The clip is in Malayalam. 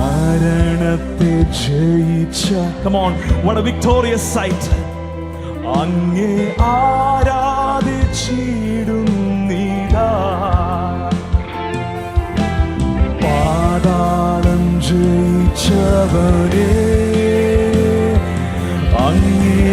മരണത്തെ ജയിച്ച, come on, what a victorious sight. അങ്ങേ ആരാധിച്ചിടുന്നിതാ, പാതാളം ജയിച്ചവനെ അങ്ങേ